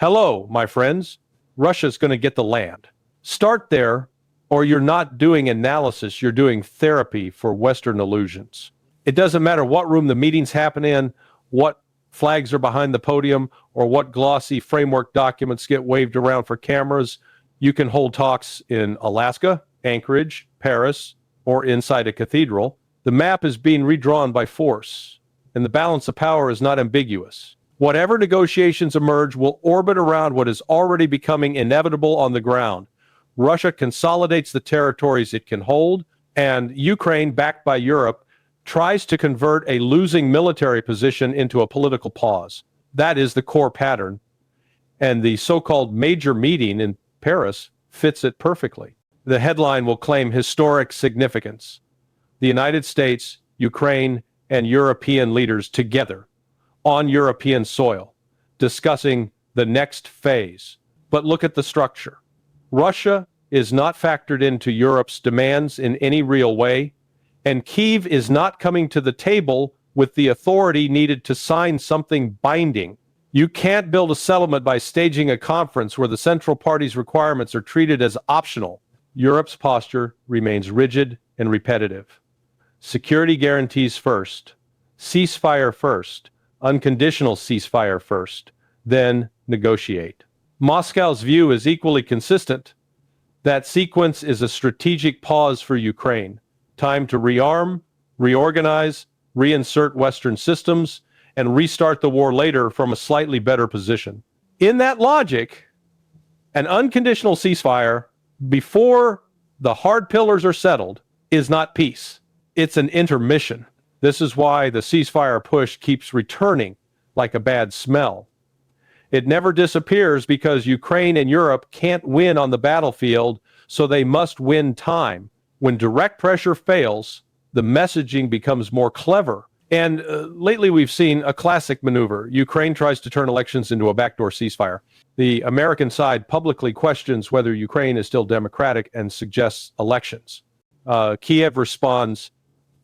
Hello, my friends. Russia's going to get the land. Start there, or you're not doing analysis, you're doing therapy for Western illusions. It doesn't matter what room the meetings happen in, what flags are behind the podium, or what glossy framework documents get waved around for cameras. You can hold talks in Alaska, Anchorage, Paris, or inside a cathedral. The map is being redrawn by force, and the balance of power is not ambiguous. Whatever negotiations emerge will orbit around what is already becoming inevitable on the ground. Russia consolidates the territories it can hold, and Ukraine, backed by Europe, tries to convert a losing military position into a political pause. That is the core pattern, and the so-called major meeting in Paris fits it perfectly. The headline will claim historic significance. The United States, Ukraine, and European leaders together on European soil, discussing the next phase. But look at the structure. Russia is not factored into Europe's demands in any real way, and Kyiv is not coming to the table with the authority needed to sign something binding. You can't build a settlement by staging a conference where the central party's requirements are treated as optional. Europe's posture remains rigid and repetitive. Security guarantees first, ceasefire first, unconditional ceasefire first, then negotiate. Moscow's view is equally consistent. That sequence is a strategic pause for Ukraine. Time to rearm, reorganize, reinsert Western systems, and restart the war later from a slightly better position. In that logic, an unconditional ceasefire before the hard pillars are settled is not peace. It's an intermission. This is why the ceasefire push keeps returning like a bad smell. It never disappears because Ukraine and Europe can't win on the battlefield, so they must win time. When direct pressure fails, the messaging becomes more clever. And lately we've seen a classic maneuver. Ukraine tries to turn elections into a backdoor ceasefire. The American side publicly questions whether Ukraine is still democratic and suggests elections. Kiev responds,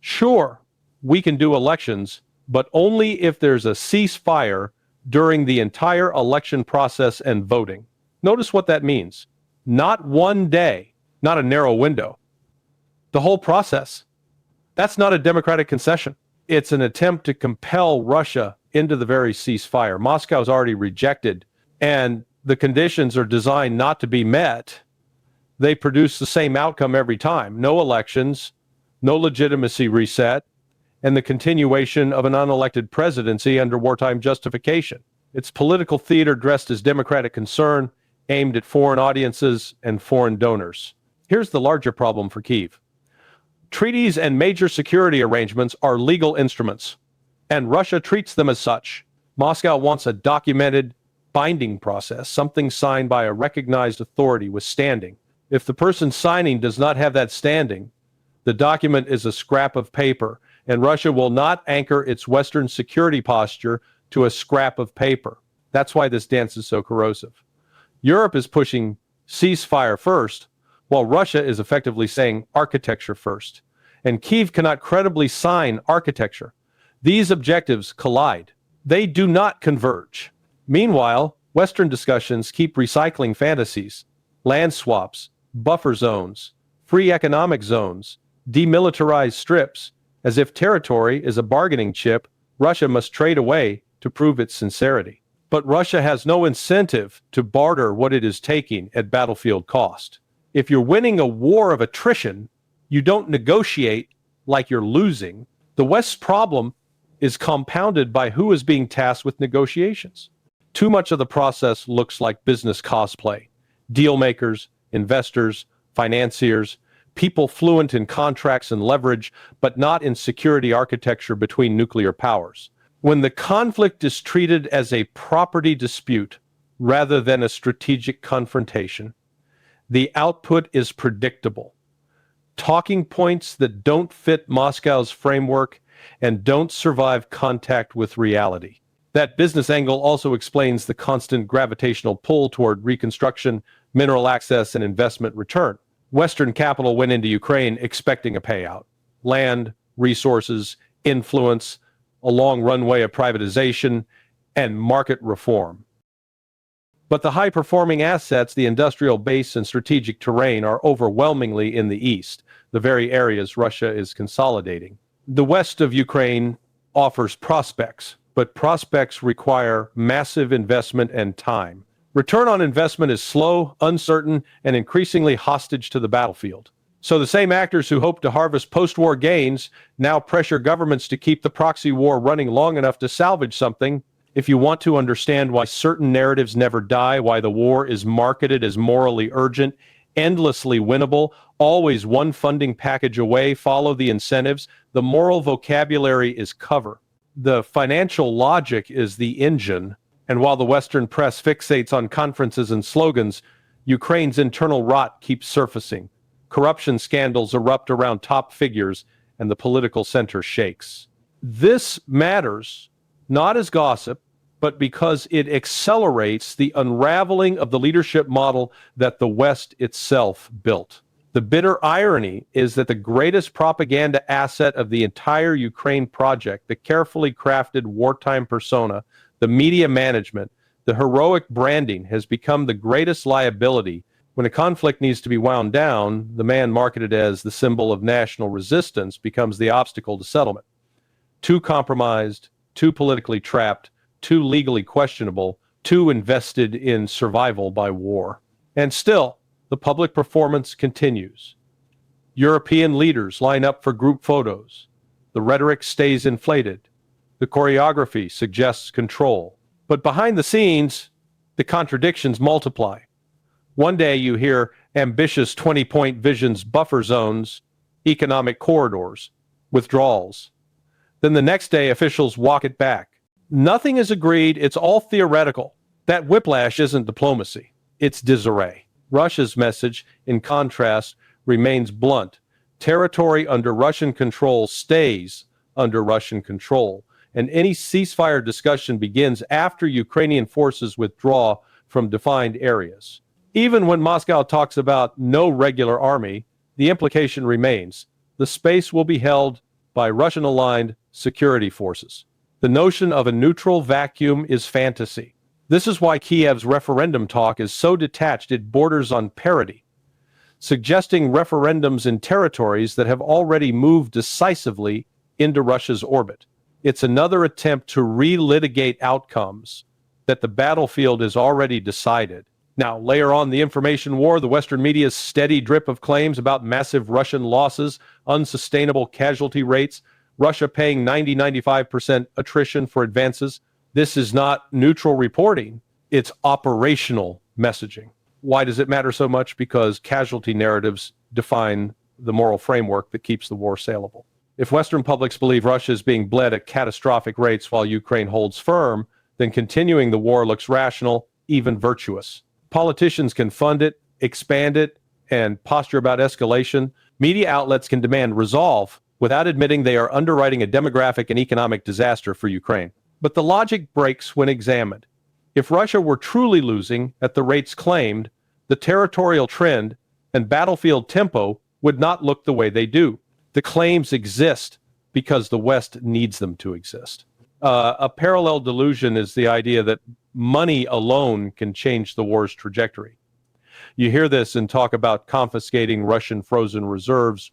sure, we can do elections, but only if there's a ceasefire during the entire election process and voting. Notice what that means. Not one day, not a narrow window. The whole process. That's not a democratic concession. It's an attempt to compel Russia into the very ceasefire. Moscow's already rejected, and the conditions are designed not to be met. They produce the same outcome every time. No elections, no legitimacy reset, and the continuation of an unelected presidency under wartime justification. It's political theater dressed as democratic concern, aimed at foreign audiences and foreign donors. Here's the larger problem for Kyiv. Treaties and major security arrangements are legal instruments, and Russia treats them as such. Moscow wants a documented, binding process, something signed by a recognized authority with standing. If the person signing does not have that standing, the document is a scrap of paper, and Russia will not anchor its Western security posture to a scrap of paper. That's why this dance is so corrosive. Europe is pushing ceasefire first, while Russia is effectively saying architecture first. And Kyiv cannot credibly sign architecture. These objectives collide. They do not converge. Meanwhile, Western discussions keep recycling fantasies, land swaps, buffer zones, free economic zones, demilitarized strips. As if territory is a bargaining chip Russia must trade away to prove its sincerity. But Russia has no incentive to barter what it is taking at battlefield cost. If you're winning a war of attrition, you don't negotiate like you're losing. The West's problem is compounded by who is being tasked with negotiations. Too much of the process looks like business cosplay. Deal makers, investors, financiers, people fluent in contracts and leverage, but not in security architecture between nuclear powers. When the conflict is treated as a property dispute rather than a strategic confrontation, the output is predictable. Talking points that don't fit Moscow's framework and don't survive contact with reality. That business angle also explains the constant gravitational pull toward reconstruction, mineral access, and investment return. Western capital went into Ukraine expecting a payout. Land, resources, influence, a long runway of privatization, and market reform. But the high-performing assets, the industrial base and strategic terrain are overwhelmingly in the east, the very areas Russia is consolidating. The west of Ukraine offers prospects, but prospects require massive investment and time. Return on investment is slow, uncertain, and increasingly hostage to the battlefield. So the same actors who hope to harvest post-war gains now pressure governments to keep the proxy war running long enough to salvage something. If you want to understand why certain narratives never die, why the war is marketed as morally urgent, endlessly winnable, always one funding package away, follow the incentives, the moral vocabulary is cover. The financial logic is the engine, and while the Western press fixates on conferences and slogans, Ukraine's internal rot keeps surfacing. Corruption scandals erupt around top figures, and the political center shakes. This matters not as gossip, but because it accelerates the unraveling of the leadership model that the West itself built. The bitter irony is that the greatest propaganda asset of the entire Ukraine project, the carefully crafted wartime persona, the media management, the heroic branding, has become the greatest liability. When a conflict needs to be wound down, the man marketed as the symbol of national resistance becomes the obstacle to settlement. Too compromised, too politically trapped, too legally questionable, too invested in survival by war. And still, the public performance continues. European leaders line up for group photos. The rhetoric stays inflated. The choreography suggests control. But behind the scenes, the contradictions multiply. One day you hear ambitious 20-point visions, buffer zones, economic corridors, withdrawals. Then the next day officials walk it back. Nothing is agreed, it's all theoretical. That whiplash isn't diplomacy, it's disarray. Russia's message, in contrast, remains blunt. Territory under Russian control stays under Russian control, and any ceasefire discussion begins after Ukrainian forces withdraw from defined areas. Even when Moscow talks about no regular army, the implication remains. The space will be held by Russian-aligned security forces. The notion of a neutral vacuum is fantasy. This is why Kiev's referendum talk is so detached it borders on parody, suggesting referendums in territories that have already moved decisively into Russia's orbit. It's another attempt to relitigate outcomes that the battlefield is already decided. Now, layer on the information war, the Western media's steady drip of claims about massive Russian losses, unsustainable casualty rates, Russia paying 90-95% attrition for advances. This is not neutral reporting, it's operational messaging. Why does it matter so much? Because casualty narratives define the moral framework that keeps the war saleable. If Western publics believe Russia is being bled at catastrophic rates while Ukraine holds firm, then continuing the war looks rational, even virtuous. Politicians can fund it, expand it, and posture about escalation. Media outlets can demand resolve without admitting they are underwriting a demographic and economic disaster for Ukraine. But the logic breaks when examined. If Russia were truly losing at the rates claimed, the territorial trend and battlefield tempo would not look the way they do. The claims exist because the West needs them to exist. A parallel delusion is the idea that money alone can change the war's trajectory. You hear this in talk about confiscating Russian frozen reserves,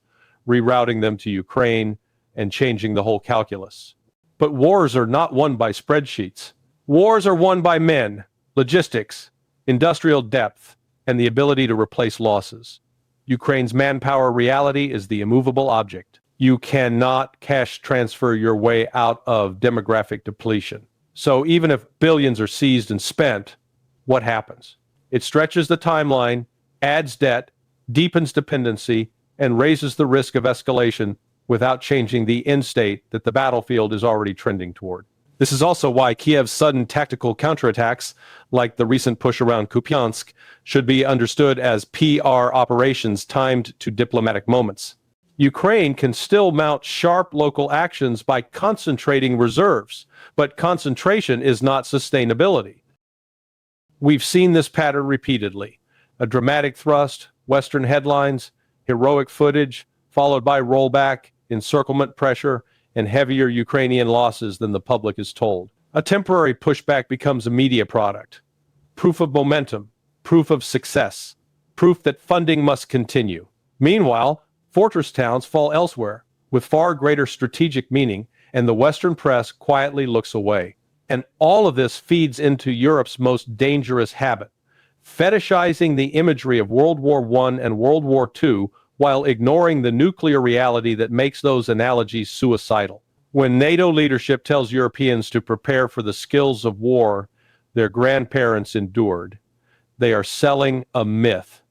rerouting them to Ukraine, and changing the whole calculus. But wars are not won by spreadsheets. Wars are won by men, logistics, industrial depth, and the ability to replace losses. Ukraine's manpower reality is the immovable object. You cannot cash transfer your way out of demographic depletion. So even if billions are seized and spent, what happens? It stretches the timeline, adds debt, deepens dependency, and raises the risk of escalation without changing the end state that the battlefield is already trending toward. This is also why Kiev's sudden tactical counterattacks, like the recent push around Kupiansk, should be understood as PR operations timed to diplomatic moments. Ukraine can still mount sharp local actions by concentrating reserves, but concentration is not sustainability. We've seen this pattern repeatedly. A dramatic thrust, Western headlines, heroic footage, followed by rollback, encirclement pressure, and heavier Ukrainian losses than the public is told. A temporary pushback becomes a media product. proof of momentum, proof of success, proof that funding must continue. Meanwhile, fortress towns fall elsewhere, with far greater strategic meaning, and the Western press quietly looks away. And all of this feeds into Europe's most dangerous habit, fetishizing the imagery of World War I and World War II while ignoring the nuclear reality that makes those analogies suicidal. When NATO leadership tells Europeans to prepare for the skills of war their grandparents endured, they are selling a myth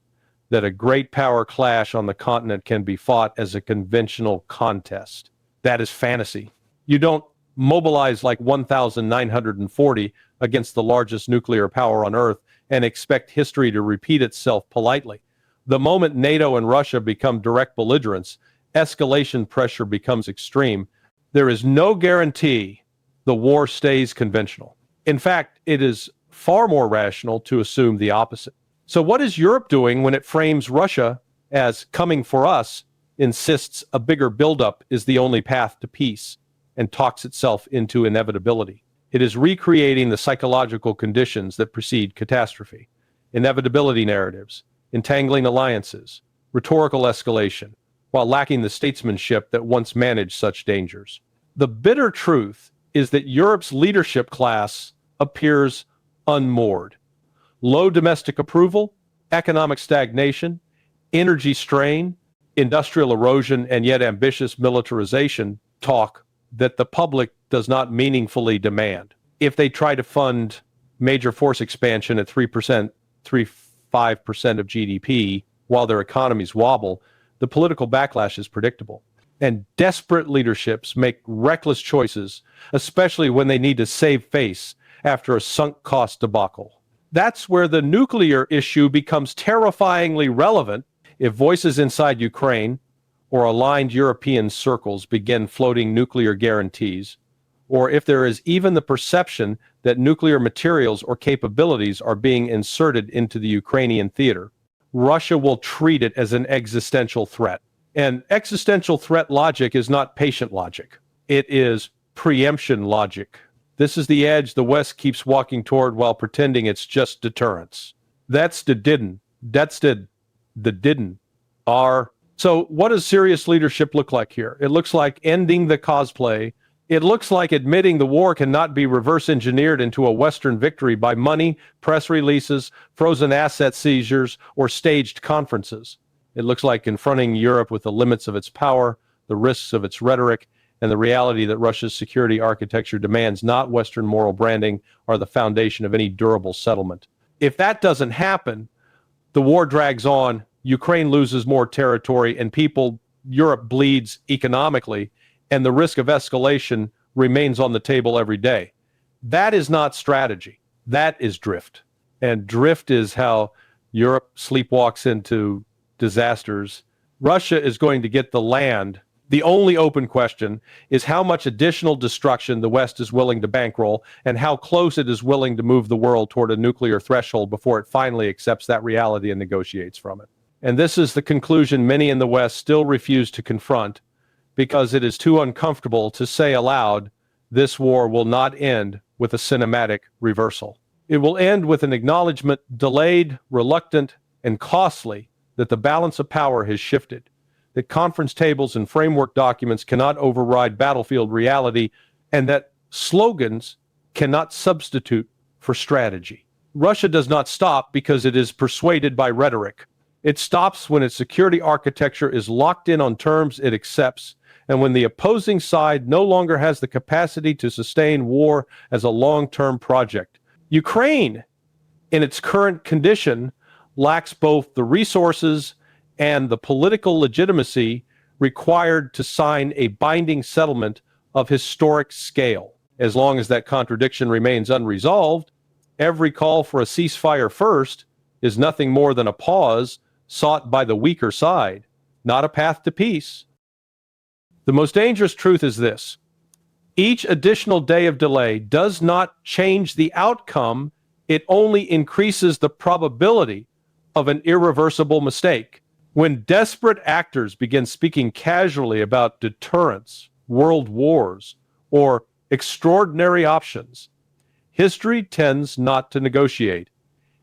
that a great power clash on the continent can be fought as a conventional contest. That is fantasy. You don't mobilize like 1,940 against the largest nuclear power on Earth and expect history to repeat itself politely. The moment NATO and Russia become direct belligerents, escalation pressure becomes extreme. There is no guarantee the war stays conventional. In fact, it is far more rational to assume the opposite. So what is Europe doing when it frames Russia as coming for us, insists a bigger buildup is the only path to peace, and talks itself into inevitability? It is recreating the psychological conditions that precede catastrophe, inevitability narratives, entangling alliances, rhetorical escalation, while lacking the statesmanship that once managed such dangers. The bitter truth is that Europe's leadership class appears unmoored. Low domestic approval, economic stagnation, energy strain, industrial erosion, and yet ambitious militarization talk that the public does not meaningfully demand. If they try to fund major force expansion at 3%, 5% of GDP while their economies wobble, the political backlash is predictable. And desperate leaderships make reckless choices, especially when they need to save face after a sunk cost debacle. That's where the nuclear issue becomes terrifyingly relevant if voices inside Ukraine or aligned European circles begin floating nuclear guarantees, or if there is even the perception that nuclear materials or capabilities are being inserted into the Ukrainian theater. Russia will treat it as an existential threat. And existential threat logic is not patient logic. It is preemption logic. This is the edge the West keeps walking toward while pretending it's just deterrence. That's the didn't. That's the didn't. Are. So what does serious leadership look like here? It looks like ending the cosplay. It looks like admitting the war cannot be reverse engineered into a Western victory by money, press releases, frozen asset seizures, or staged conferences. It looks like confronting Europe with the limits of its power, the risks of its rhetoric, and the reality that Russia's security architecture demands not Western moral branding or the foundation of any durable settlement. If that doesn't happen, the war drags on, Ukraine loses more territory, and Europe bleeds economically, and the risk of escalation remains on the table every day. That is not strategy. That is drift. And drift is how Europe sleepwalks into disasters. Russia is going to get the land. The only open question is how much additional destruction the West is willing to bankroll and how close it is willing to move the world toward a nuclear threshold before it finally accepts that reality and negotiates from it. And this is the conclusion many in the West still refuse to confront because it is too uncomfortable to say aloud, this war will not end with a cinematic reversal. It will end with an acknowledgement, delayed, reluctant, and costly, that the balance of power has shifted, that conference tables and framework documents cannot override battlefield reality, and that slogans cannot substitute for strategy. Russia does not stop because it is persuaded by rhetoric. It stops when its security architecture is locked in on terms it accepts, and when the opposing side no longer has the capacity to sustain war as a long-term project. Ukraine, in its current condition, lacks both the resources and the political legitimacy required to sign a binding settlement of historic scale. As long as that contradiction remains unresolved, every call for a ceasefire first is nothing more than a pause sought by the weaker side, not a path to peace. The most dangerous truth is this: each additional day of delay does not change the outcome, it only increases the probability of an irreversible mistake. When desperate actors begin speaking casually about deterrence, world wars, or extraordinary options, history tends not to negotiate.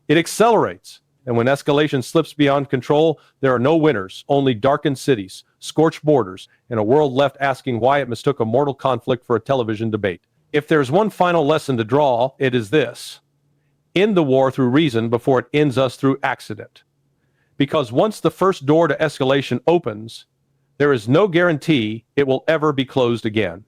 It accelerates. And when escalation slips beyond control, there are no winners, only darkened cities, scorched borders, and a world left asking why it mistook a mortal conflict for a television debate. If there's one final lesson to draw, it is this: end the war through reason before it ends us through accident. Because once the first door to escalation opens, there is no guarantee it will ever be closed again.